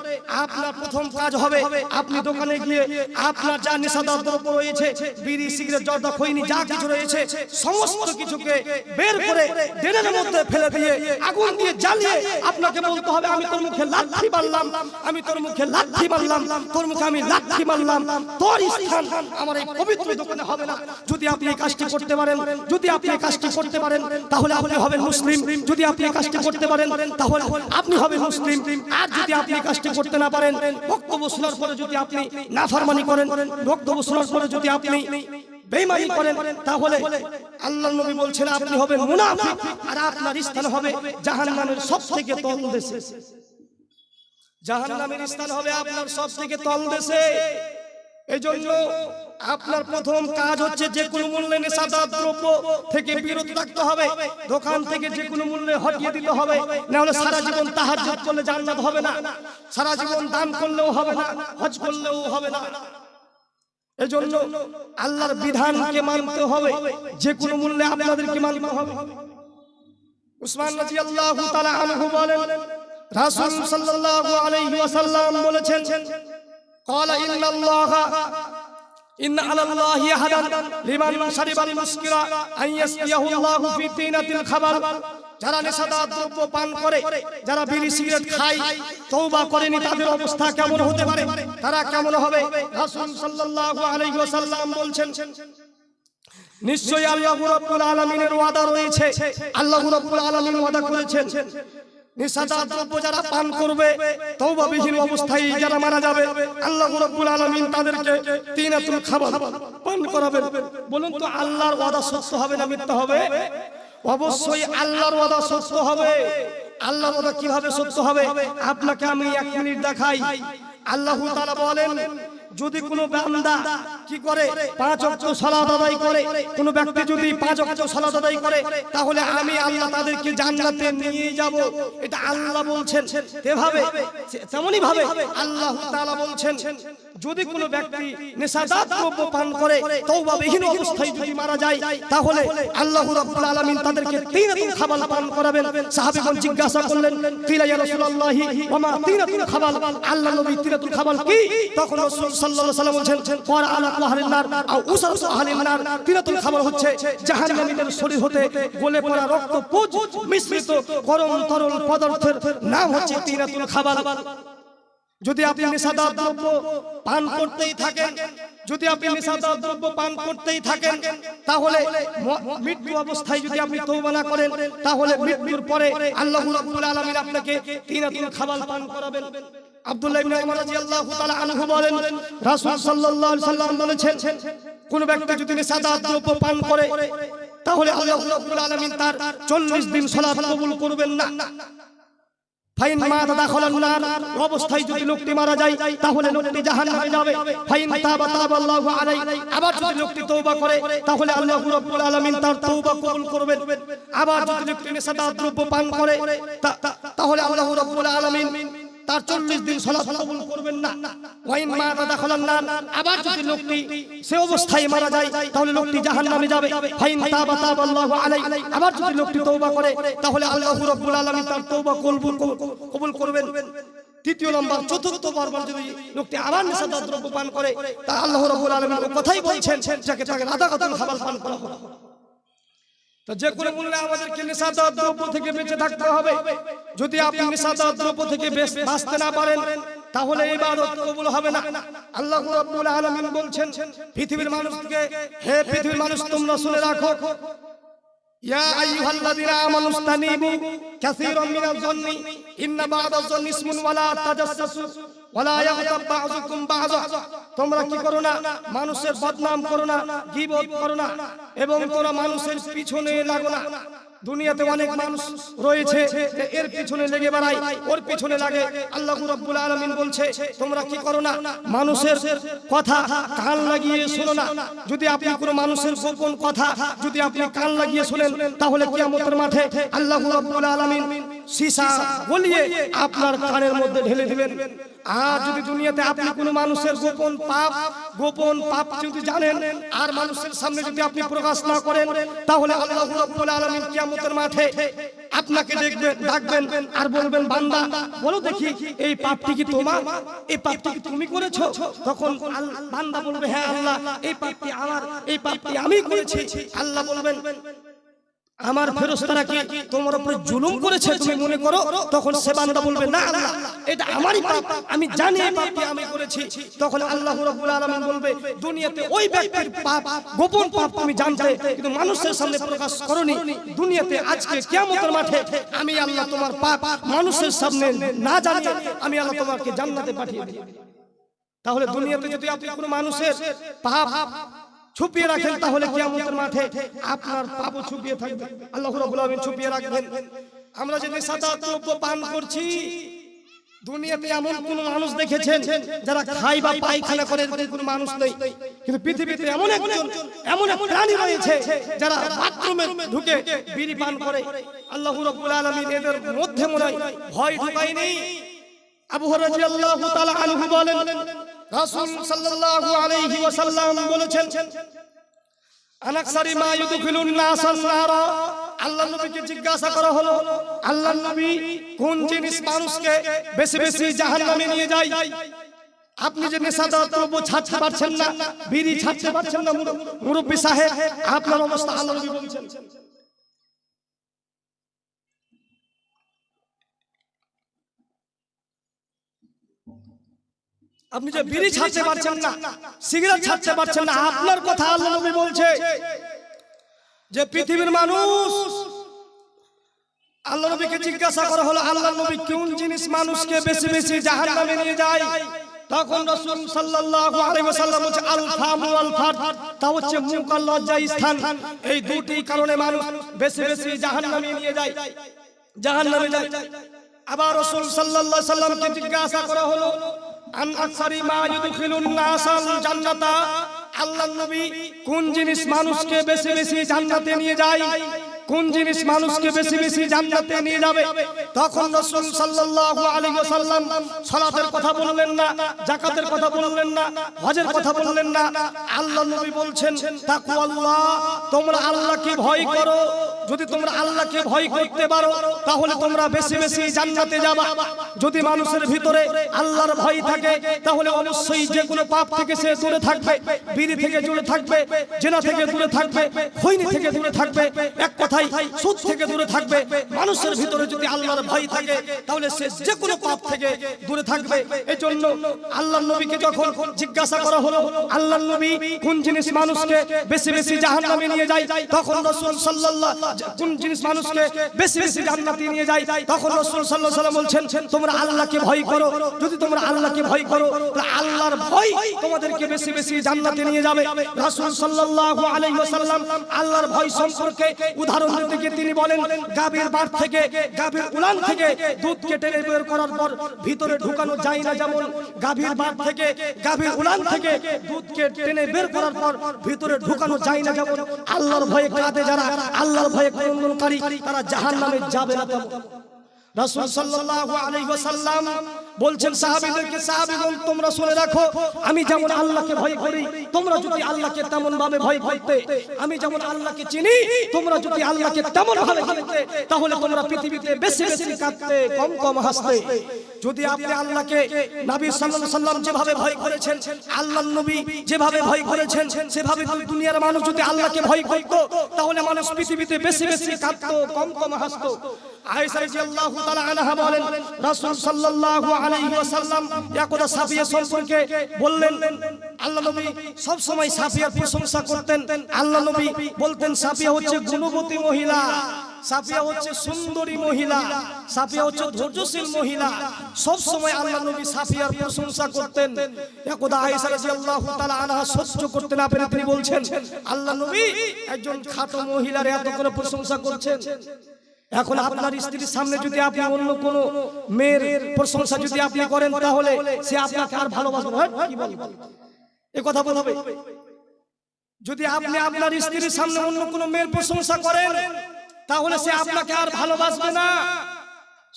[SPEAKER 1] আপনার প্রথম কাজ হবে আপনি দোকানে গিয়ে আপনার যা নেশাদার দ্রব্য রয়েছে, বিড়ি সিগারেট জর্দা খৈনি যা কিছু রয়েছে, সমস্ত কিছুকে বের করে ড্রেনের মধ্যে ফেলে দিয়ে আগুন দিয়ে জ্বালিয়ে আপনাকে বলতে হবে আমি তোর মুখে লাঠি মারলাম, আমি তোর মুখে লাঠি মারলাম, তোর মুখে আমি লাঠি মারলাম, তোর স্থান আমার এই পবিত্র দোকানে হবে না। যদি আপনি এই কাজটি করতে পারেন, যদি আপনি এই কাজটি করতে পারেন, তাহলে আপনি হবেন মুসলিম। যদি আপনি এই কাজটি করতে পারেন তাহলে আপনি হবেন মুসলিম। আর যদি আপনি কাজটি করতে না পারেন, বক্তব্য শোনার পরে যদি আপনি নাফরমানি করেন, বক্তব্য শোনার পরে যদি আপনি বেঈমানি করেন, তাহলে আল্লাহর নবী বলছেন আপনি হবেন মুনাফিক, আর আপনার স্থান হবে জাহান্নামের সবথেকে তলদেশে। জাহান্নামের স্থান হবে আপনার সবথেকে তলদেশে। এইজন্য আপনার প্রথম কাজ হচ্ছে যে কোনো মূল্যে নেশাদার দ্রব্য থেকে বিরত থাকতে হবে। দোকান থেকে যে কোনো মূল্যে হটিয়ে দিতে হবে, না হলে সারা জীবন তাহাজ্জুদ করলে জান্নাত হবে না, সারা জীবন দান করলেও হবে না, হজ করলেও হবে না। এজন্য আল্লাহর বিধানকে মানতে হবে, যে কোনো মূল্যে আপনাদেরকে মানতে হবে। উসমান রাদিয়াল্লাহু তাআলা আনহু বলেন রাসূল সাল্লাল্লাহু আলাইহি ওয়াসাল্লাম বলেছেন ক্বালা ইন্নাল্লাহা ইন্না আলাল্লাহি আহাদান লিমান শারিবাল মুসকিরা আন ইয়াসকিয়াহু আল্লাহু ফি তিনাতিল খাবার। যারা নেশাদার দ্রব্য পান করে, যারা বিড়ি সিগারেট খায়, তওবা করেনি, তাদের অবস্থা কেমন হতে পারে, তারা কেমন হবে? রাসূল সাল্লাল্লাহু আলাইহি ওয়াসাল্লাম বলছেন নিশ্চয়ই আল্লাহ রাব্বুল আলামিনের ওয়াদা রয়েছে। আল্লাহ রাব্বুল আলামিন ওয়াদা করেছেন নেশাদার দ্রব্য যারা পান করবে, তওবাবিহীন অবস্থায় যারা মারা যাবে, আল্লাহ রাব্বুল আলামিন তাদেরকে তিনাতুল খাবার পান করাবেন। বলুন তো আল্লাহর ওয়াদা সত্য হবে না মিথ্যা হবে? অবশ্যই আল্লাহর ওয়াদা সত্য হবে। আল্লাহর ওয়াদা কিভাবে সত্য হবে? আপনাকে আমি 1 মিনিট দেখাই। আল্লাহ তাআলা বলেন যদি কোনো বান্দা কি করে 5 ওয়াক্ত সালাত আদায় করে, কোন ব্যক্তি যদি 5 ওয়াক্ত সালাত আদায় করে, তাহলে আমি আল্লাহ তাদেরকে জান্নাতে নিয়ে যাব। এটা আল্লাহ বলছেন। এভাবে তেমনি ভাবে আল্লাহ তাআলা বলছেন যদি কোনো ব্যক্তি নেশাদার দ্রব্য পান করে, তওবাবিহীন অবস্থায় যদি মারা যায়, তাহলে আল্লাহ রাব্বুল আলামিন তাদেরকে তিনাতুল খাবার পান করাবেন। সাহাবীগণ জিজ্ঞাসা করলেন কিলা ইয়া রাসূলুল্লাহি ওয়া মা তিনাতুল খাবার? আল্লাহ নবী তিনাতুল খাবার কি? তখন রাসূল সাল্লাল্লাহু আলাইহি ওয়াসাল্লাম বলেন ওয়া আলা আহলিন নার আও উসারু আহলিন নার। তিনাতুল খাবার হচ্ছে জাহান্নামীদের শরীর হতে গলে পড়া রক্ত পুঁজ মিশ্রিত গরম তরল পদার্থের নাম হচ্ছে তিনাতুল খাবার। যদি আপনি নেশাদার দ্রব্য পান করতেই থাকেন, যদি আপনি নেশাদার দ্রব্য পান করতেই থাকেন, তাহলে মৃত্যু অবস্থায় যদি আপনি তওবা না করেন, তাহলে মৃত্যুর পরে আল্লাহ রাব্বুল আলামিন আপনাকে তিনাতুল খাবার পান করাবেন। আব্দুল্লাহ ইবনে উমর রাদিয়াল্লাহু তাআলা আনহু বলেন রাসূল সাল্লাল্লাহু আলাইহি সাল্লাম বলেছেন কোন ব্যক্তি যদি নেশাদার দ্রব্য পান করে, তাহলে আল্লাহ রাব্বুল আলামিন তার 40 দিন সালাত কবুল করবেন না। ফাইন মাতা দাখালান নার, অবস্থায় যদি লোকটি মারা যায় তাহলে লোকটি জাহান্নামে যাবে। ফাইন তাবা তাবাল্লাহু আলাইহি, আবার যদি লোকটি তওবা করে তাহলে আল্লাহ রাব্বুল আলামিন তার তওবা কবুল করবেন। আবার যদি লোকটি নেশাদার দ্রব্য পান করে তাহলে আল্লাহ রাব্বুল আলামিন তার 40 দিন সালাত কবুল করবেন না। ওয়াইন মাতা দাখালান নার, আবার যদি লোকটি সে অবস্থায় মারা যায় তাহলে লোকটি জাহান্নামে যাবে। ফাইন তাবা তাবাল্লাহু আলাইহি, আবার যদি লোকটি তওবা করে তাহলে আল্লাহ রাব্বুল আলামিন তার তওবা কবুল করবেন। তৃতীয় নম্বর, চতুর্থ পর্যায়ে যদি লোকটি আবার নেশাদার দ্রব্য পান করে তা আল্লাহ রাব্বুল আলামিন ওই কথাই বলছেন যাকে তাকে রাদাকাতুল খাবাল পান করা হবে। তো যে কোনো মূল্যে আমাদেরকে নেশাদার দ্রব্য থেকে বেঁচে থাকতে হবে। যদি আপনি নেশাদার দ্রব্য থেকে বাঁচতে না পারেন তাহলে ইবাদত কবুল হবে না। আল্লাহ রাব্বুল আলামিন বলছেন পৃথিবীর মানুষকে, হে পৃথিবীর মানুষ তোমরা শুনে রাখো, ইয়া আইয়ুহাল্লাযীনা আমানুস্তানিবু কাসীরাম মিনাজ যন্নি ইন্না বা'দাজ যন্নি ইসমুন ওয়ালা তাজাসসু ওয়ালা ইয়াগতাব বা'যুকুম বা'যা। তোমরা কি করো না? মানুষের বদনাম করো না, গীবত করো না, এবং তোমরা মানুষের পিছনে লাগো না। দুনিয়াতে অনেক মানুষ রয়েছে যে এর পিছনে লেগে বেড়ায়, ওর পিছনে লাগে। আল্লাহ রাব্বুল আলামিন বলছে তোমরা কি করো না? মানুষের কথা কান লাগিয়ে শোনো না। যদি আপনি কোনো মানুষের গোপন কথা যদি আপনি কান লাগিয়ে শুনেন তাহলে কিয়ামতের মাঠে আল্লাহ রাব্বুল আলামিন সীসা গলিয়ে আপনার কানের মধ্যে ঢেলে দিবেন। আর যদি দুনিয়াতে আপনি কোনো মানুষের গোপন পাপ যদি জানেন আর মানুষের সামনে যদি আপনি প্রকাশ না করেন তাহলে আল্লাহ রাব্বুল আলামিন কিয়ামতের মাঠে আপনাকে ডাকবেন আর বলবেন, বান্দা বলো দেখি এই পাপটি কি তোমার? এই পাপটি কি তুমি করেছো? তখন বান্দা বলবে, হ্যাঁ আল্লাহ, এই পাপটি আমার, এই পাপটি আমি করেছি। আল্লাহ বলবেন, আমার ফেরেশতারা কি তোমার উপরে জুলুম করেছে তুমি মনে করো? তখন সে বান্দা বলবে, না আল্লাহ, এটা আমারই পাপ, আমি জানি এই পাপটি আমি করেছি। তখন আল্লাহ রাব্বুল আলামিন বলবে, দুনিয়াতে ওই ব্যক্তির পাপ, গোপন পাপ তুমি জানতে কিন্তু মানুষের সামনে প্রকাশ করনি। দুনিয়াতে আজকে কিয়ামতের মাঠে আমি আল্লাহ তোমার পাপ মানুষের সামনে না জানিয়ে আমি আল্লাহ তোমাকে জান্নাতে পাঠিয়ে দেব। তাহলে দুনিয়াতে যদি আপনি কোনো মানুষের পাপ ছুপিয়ে রাখেন তাহলে কিয়ামতের মাঠে আপনার পাপও ছুপিয়ে থাকবে, আল্লাহ রাব্বুল আলামিন ছুপিয়ে রাখবেন। আমরা যে নেশাদার দ্রব্য পান করছি, দুনিয়াতে এমন কোন মানুষ দেখেছেন যারা খায় বা পায়খানা করে? এরকম কোনো মানুষ নেই। কিন্তু পৃথিবীতে এমন এক প্রাণী রয়েছে যারা বাথরুমে ঢুকে বিড়ি পান করে। আল্লাহ রাব্বুল আলামিন এদের মধ্যে মনে হয় ভয় ঢুকায়নি। আবু হুরায়রা রাদিয়াল্লাহু তাআলা আনহু বলেন, রাসূল সাল্লাল্লাহু আলাইহি ওয়াসাল্লাম বলেছেন, আনাকসারি মা ইউদখিলুন নাসান নারা। আল্লাহর নবীকে জিজ্ঞাসা করা হলো, আল্লাহর নবী কোন জিনিস মানুষকে বেশি বেশি জাহান্নামে নিয়ে যায়? আপনি যে নেশাদার দ্রব্য ছাড়তে পারছেন না, বিড়ি ছাড়তে পারছেন না, মুরব্বি সাহেব আপনার অবস্থা আল্লাহর নবী বলছেন। আপনি যে বিড়ি ছাড়তে পারছেন না, সিগারেট ছাড়তে পারছেন না, আপনার কথা আল্লাহ নবী বলছে যে পৃথিবীর মানুষ। আল্লাহ নবীকে জিজ্ঞাসা করা হলো, আল্লাহ নবী কোন জিনিস মানুষকে বেশি বেশি জাহান্নামে নিয়ে যায়? তখন রাসূল সাল্লাল্লাহু আলাইহি ওয়াসাল্লাম বলেছে, আল ফামু ওয়াল ফাত, তা হচ্ছে মুখ আর লজ্জা স্থান। এই দুটি কারণে মানুষ বেশি বেশি জাহান্নামে নিয়ে যায়, জাহান্নামে যায়। আবার রাসূল সাল্লাল্লাহু আলাইহি ওয়াসাল্লামকে জিজ্ঞাসা করা হলো, আন আকসারি মা ইউদখিলুন নাসাল জান্নাতা। আল্লাহর নবী কোন জিনিস মানুষকে বেশি বেশি জান্নাতে নিয়ে যায়? কোন জিনিস মানুষকে বেশি বেশি জান্নাতে নিয়ে যাবে? তখন রাসূল সাল্লাল্লাহু আলাইহি ওয়াসাল্লাম সালাতের কথা বললেন না, যাকাতের কথা বললেন না, হজের কথা বললেন না। আল্লাহর নবী বলছেন, তাকওয়াল্লাহ, তোমরা আল্লাহকে ভয় করো। যদি তোমরা আল্লাহকে ভয় করতে পারো তাহলে তোমরা বেশি বেশি জান্নাতে যাবা। যদি মানুষের ভিতরে আল্লাহর ভয় থাকে তাহলে অবশ্যই যে কোনো পাপ থেকে সে দূরে থাকবে, বিড়ি থেকে দূরে থাকবে, জিনা থেকে দূরে থাকবে, খৈনি থেকে দূরে থাকবে, এক কথায় সুদ থেকে দূরে থাকবে। মানুষের ভিতরে যদি আল্লাহর ভয় থাকে তাহলে সে যে কোনো পাপ থেকে দূরে থাকবে। এজন্য আল্লাহর নবীকে যখন জিজ্ঞাসা করা হলো, আল্লাহর নবী কোন জিনিস মানুষকে বেশি বেশি জাহান্নামে নিয়ে যায়? তখন রাসূল সাল্লাল্লাহু কোন জিনিস মানুষকে বেশি বেশি জান্নাতে নিয়ে যায়? তখন রাসূল সাল্লাল্লাহু আলাইহি ওয়াসাল্লাম বলছেন, তোমরা আল্লাহকে ভয় করো। যদি তোমরা আল্লাহকে ভয় করো তাহলে আল্লাহর ভয় তোমাদেরকে বেশি বেশি জান্নাতে নিয়ে যাবে। রাসূল সাল্লাল্লাহু আলাইহি ওয়াসাল্লাম আল্লাহর ভয় সম্পর্কে উদাহরণ উদাহরণ থেকে তিনি বলেন গাভীর বাট থেকে গাভীর উলান থেকে দুধ কেটে বের করার পর ভিতরে ঢুকানো যায় না, যেমন গাভীর বাট থেকে গাভীর উলান থেকে দুধ টেনে বের করার পর ভিতরে ঢুকানো যায় না, যেমন আল্লাহর ভয়ে কাঁদে যারা, আল্লাহর ভয়ে ক্রন্দনকারী তারা জাহান্নামে যাবে না। রাসূল সাল্লাল্লাহু আলাইহি ওয়াসাল্লাম বলছেন সাহাবীদেরকে, সাহাবীগণ তোমরা শুনে রাখো, আমি যেমন আল্লাহকে ভয় করি তোমরা যদি আল্লাহকে তেমন ভাবে ভয় করতে, আমি যেমন আল্লাহকে চিনি তোমরা যদি আল্লাহকে তেমন ভাবে চিনতে, তাহলে তোমরা পৃথিবীতে বেশি বেশি কাঁদতে, কম কম হাসতে। যদি আপনি আল্লাহকে নবী সাল্লাল্লাহু আলাইহি ওয়াসাল্লাম যেভাবে ভয় করেছেন, আল্লাহর নবী যেভাবে ভয় করেছেন, সেভাবে দুনিয়ার মানুষ যদি আল্লাহকে ভয় করত, তাহলে মানুষ পৃথিবীতে বেশি বেশি কাঁদতো, কম কম হাসতো। আয়েশা রাদিয়াল্লাহু তাআলা আনহা বলেন, রাসূল সাল্লাল্লাহু আলাইহি ওয়াসাল্লাম একদা সাফিয়া সম্পর্কে বললেন, আল্লাহ নবী সব সময় সাফিয়ার প্রশংসা করতেন। আল্লাহ নবী বলতেন সাফিয়া হচ্ছে গুণবতী মহিলা, সাফিয়া হচ্ছে সুন্দরী মহিলা, সাফিয়া হচ্ছে ধৈর্যশীল মহিলা। সব সময় আল্লাহ নবী সাফিয়ার প্রশংসা করতেন। একদা আয়েশা রাদিয়াল্লাহু তাআলা আনহা সহ্য করতে না পেরে তিনি বলছেন, আল্লাহ নবী একজন খাটো মহিলার এত করে প্রশংসা করছেন। এখন আপনার স্ত্রীর সামনে যদি আপনি অন্য কোন মেয়ের প্রশংসা যদি আপনি করেন, তাহলে সে আপনাকে আর ভালোবাসবে না। কি বলবেন? এই কথা বলবে। যদি আপনি আপনার স্ত্রীর সামনে অন্য কোন মেয়ের প্রশংসা করেন, তাহলে সে আপনাকে আর ভালোবাসবে না।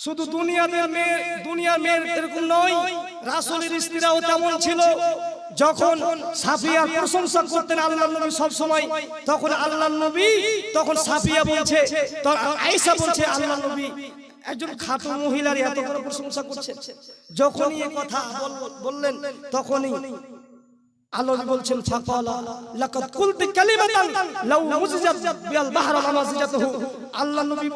[SPEAKER 1] শুধু দুনিয়ার মেয়ের এরকম নয়, রাসূলের স্ত্রীরাও তেমন ছিল। যখন সাফিয়ার প্রশংসা করতেন আল্লাহর নবী সব সময়, তখন আল্লাহর নবী, তখন সাফিয়া বলছে, আয়েশা বলছে, আল্লাহর নবী একজন খাটো মহিলার এত করে প্রশংসা করছেন। যখনই এই কথা বললেন, তখনই আল্লাহ বলছেন, ফাকালা লাকাদ কুলতি কালিমাতান লাউ মুজিজাত বিল বাহর মা মাজিজাতুহু। আল্লাহর নবী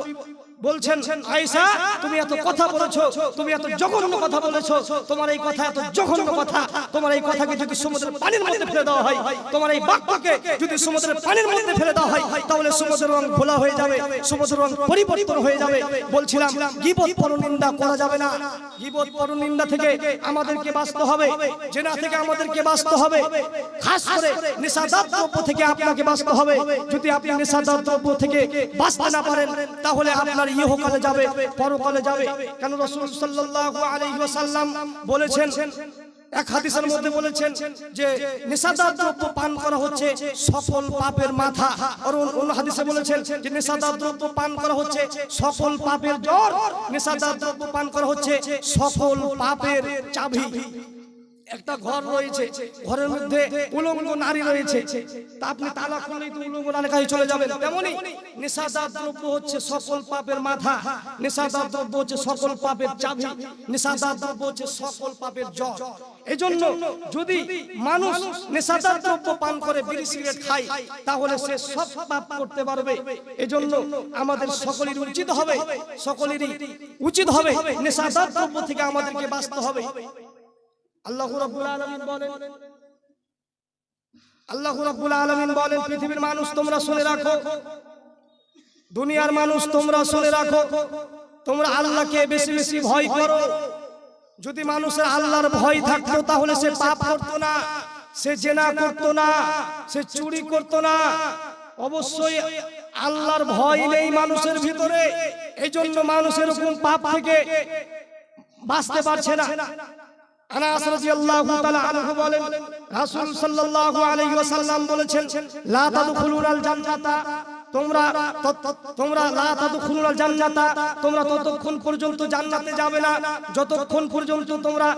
[SPEAKER 1] বলছেন, আয়েশা তুমি এত কথা বলেছো, তুমি এত জঘন্য কথা বলেছো, তোমার এই কথা এত জঘন্য কথা, তোমার এই কথাকে যদি সমুদ্রের পানির মধ্যে ফেলে দেওয়া হয়, তোমার এই বাক্যকে যদি সমুদ্রের পানির মধ্যে ফেলে দেওয়া হয়, তাহলে সমুদ্রের রং ঘোলা হয়ে যাবে, সমুদ্রের রং পরিবর্তন হয়ে যাবে। বলছিলাম গীবত পরনিন্দা করা যাবে না, গীবত পরনিন্দা থেকে আমাদেরকে বাঁচতে হবে, জেনা থেকে আমাদেরকে বাঁচতে হবে, খাস করে নেশাদার দ্রব্য থেকে আপনাকে বাঁচতে হবে। যদি আপনি নেশাদার দ্রব্য থেকে বাঁচতে না পারেন, তাহলে আপনার ইহকালে যাবে, পরকালে যাবে। কারণ রাসূল সাল্লাল্লাহু আলাইহি ওয়াসাল্লাম বলেছেন, এক হাদিসের মধ্যে বলেছেন যে নেশাদার দ্রব্য পান করা হচ্ছে সকল পাপের মাথা। আর অন্য হাদিসে বলেছেন যে নেশাদার দ্রব্য পান করা হচ্ছে সকল পাপের জড়, নেশাদার দ্রব্য পান করা হচ্ছে সকল পাপের চাবি। একটা ঘর রয়েছে, ঘরের মধ্যে উলঙ্গ নারী রয়েছে, তা আপনি তালা খুললেই তো উলঙ্গ নারীর কাছে চলে যাবেন। তেমনি নেশাদার দ্রব্য হচ্ছে সকল পাপের মাথা, নেশাদার দ্রব্য হচ্ছে সকল পাপের চাবি, নেশাদার দ্রব্য হচ্ছে সকল পাপের জড়। এজন্য যদি মানুষ নেশাদার দ্রব্য পান করে, বিড়ি সিগারেট খায়, তাহলে সে সব পাপ করতে পারবে। এজন্য আমাদের সকলেরই উচিত হবে নেশাদার দ্রব্য থেকে আমাদেরকে বাঁচতে হবে। আল্লাহু রাব্বুল আলামিন বলেন, পৃথিবীর মানুষ তোমরা শুনে রাখো, দুনিয়ার মানুষ তোমরা শুনে রাখো, তোমরা আল্লাহকে বেশি বেশি ভয় করো। যদি মানুষের আল্লাহর ভয় থাকতো, তাহলে সে পাপ করতো না, সে জেনা করতো না, সে চুরি করতো না। অবশ্যই আল্লাহর ভয় নেই মানুষের ভিতরে, এই জন্য মানুষ এরকম পাপ থেকে বাঁচতে পারছে না। আনাস রাদিয়াল্লাহু তাআলা আনহু বলেন, রাসূল সাল্লাল্লাহু আলাইহি ওয়াসাল্লাম বলেছেন, লা তাদখুলুনাল জান্নাতা, তোমরা লা তাদখুলুনাল জান্নাতা, তোমরা ততক্ষণ পর্যন্ত জান্নাতে যাবে না যতক্ষণ পর্যন্ত তোমরা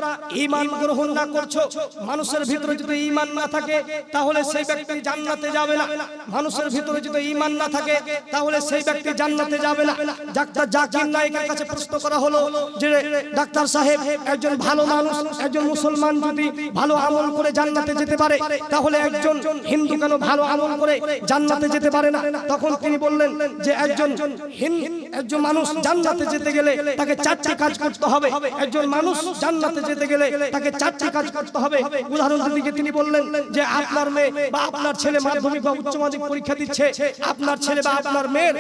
[SPEAKER 1] ঈমান গ্রহণ না করছো। মানুষের ভিতরে যদি ঈমান না থাকে, তাহলে সেই ব্যক্তি জান্নাতে যাবে না। মানুষের ভিতরে যদি ঈমান না থাকে, তাহলে সেই ব্যক্তি জান্নাতে যাবে না। ডাক্তার জাকির নায়েকের কাছে প্রশ্ন করা হলো যে, ডাক্তার সাহেব, একজন ভালো মানুষ, একজন মুসলমান যদি ভালো আমল করে জান্নাতে যেতে পারে, তাহলে একজন হিন্দু কেন ভালো আমল করে জান্নাতে যেতে পারে না? তখন তিনি বললেন যে একজন মানুষ জান্নাতে যেতে গেলে তাকে চারটি কাজ করতে হবে। একজন মানুষ জান্নাতে যেতে গেলে তাকে চারটি কাজ করতে হবে। উদাহরণ দিকে তিনি বললেন যে আপনার মেয়ে বা আপনার ছেলে মাধ্যমিক বা উচ্চ মাধ্যমিক পরীক্ষা দিচ্ছে, আপনার ছেলে বা আপনার মেয়ের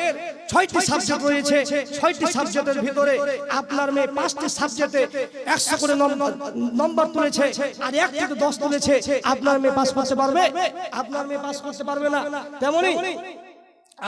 [SPEAKER 1] 6টি সাবজেক্ট রয়েছে, 6টি সাবজেক্টের ভিতরে আপনার মেয়ে 5টি সাবজেক্টে 100 করে নম্বর তুলেছে, আর 1 থেকে 10 তুলেছে। আপনার মেয়ে পাস করতে পারবে? আপনার মেয়ে পাস করতে পারবে না। তেমনি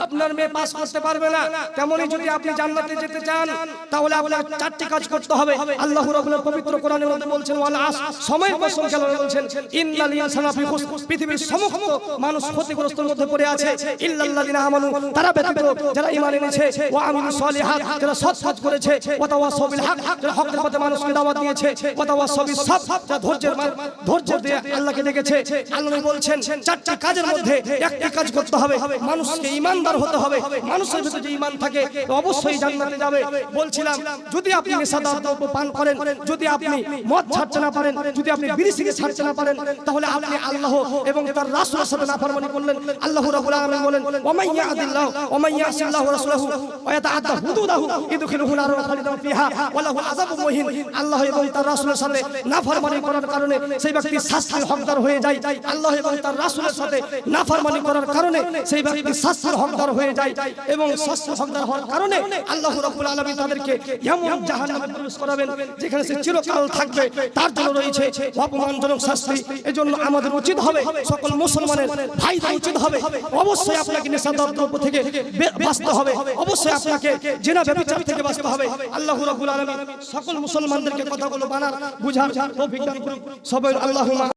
[SPEAKER 1] আপনার মেয়ে পাস করতে পারবে না, তেমনি যদি আপনি জান্নাতে যেতে চান তাহলে আপনার চারটি কাজ করতে হবে। আল্লাহ রাব্বুল পবিত্র কোরআনের মধ্যে বলছেন ওয়াল আস, সময়ের কসম খেলে বলছেন ইন্নাল ইনসানা ফি খুস, পৃথিবীর সমস্ত মানুষ ক্ষতিগ্রস্তের মধ্যে পড়ে আছে, ইল্লাল্লাযিনা আমানু, তারা ব্যতীত যারা ঈমান এনেছে, ওয়া আমিলুস সালিহাত, যারা সৎ কাজ করেছে, ওয়া তাওয়াসাউ বিল হক, যারা হকের পথে মানুষকে দাওয়াত দিয়েছে, ওয়া তাওয়াসাউ বিস সাবর, যারা ধৈর্য দিয়ে আল্লাহকে ডেকেছে। আল্লাহ বলছেন চারটি কাজের মধ্যে একটি কাজ করতে হবে, মানুষকে ঈমানদার হতে হবে। মানুষের ভিতরে যে ঈমান থাকে অবশ্যই জান্নাতে যাবে। বলছিলাম যদি আপনি নেশাদার দ্রব্য পান করেন, যদি আপনি মদ ছাড়তে না পারেন, যদি আপনি বিড়ি সিগারেট ছাড়তে না পারেন, তাহলে আপনি আল্লাহ এবং তার রাসূলের সাথে নাফরমানি করলেন। আল্লাহ রাব্বুল আলামিন বলেন ওয়া মান ইয়াদিল্লাহু ওয়া মান ইয়াসিল্লাহু ওয়া রাসূলুহু ওয়া ইয়াতাআদ্দা হুদুদাহু ইদখিলুহু নারান খালিদান ফিহা ওয়া লাহু আযাবুন মুহিন। আল্লাহ এবং তার রাসূলের সাথে নাফরমানি করার কারণে সেই ব্যক্তি শাস্তির হকদার হয়ে যায়। আল্লাহ এবং তার রাসূলের সাথে নাফরমানি করার কারণে সেই ব্যক্তি শাস্তির হকদার হয়ে যায় এবং শাস্তির হকদার হওয়ার কারণে আল্লাহ রাব্বুল আলামিন তাদেরকে এমন জাহান্নামে প্রবেশ করাবেন যেখানে সে চিরকাল থাকবে। তার জন্য রয়েছে অপমানজনক শাস্তি। এজন্য আমাদের উচিত হবে, সকল মুসলমানের ভাইদের উচিত হবে, অবশ্যই আপনাকে নেশাদার দ্রব্য থেকে বাঁচতে হবে, অবশ্যই আপনাকে জিনা ব্যভিচার থেকে বাঁচতে হবে। আল্লাহ রাব্বুল আলামিন সকল মুসলমানদেরকে কথাগুলো মানার বুঝার তৌফিক দান করুন সবাই। আল্লাহুম্মা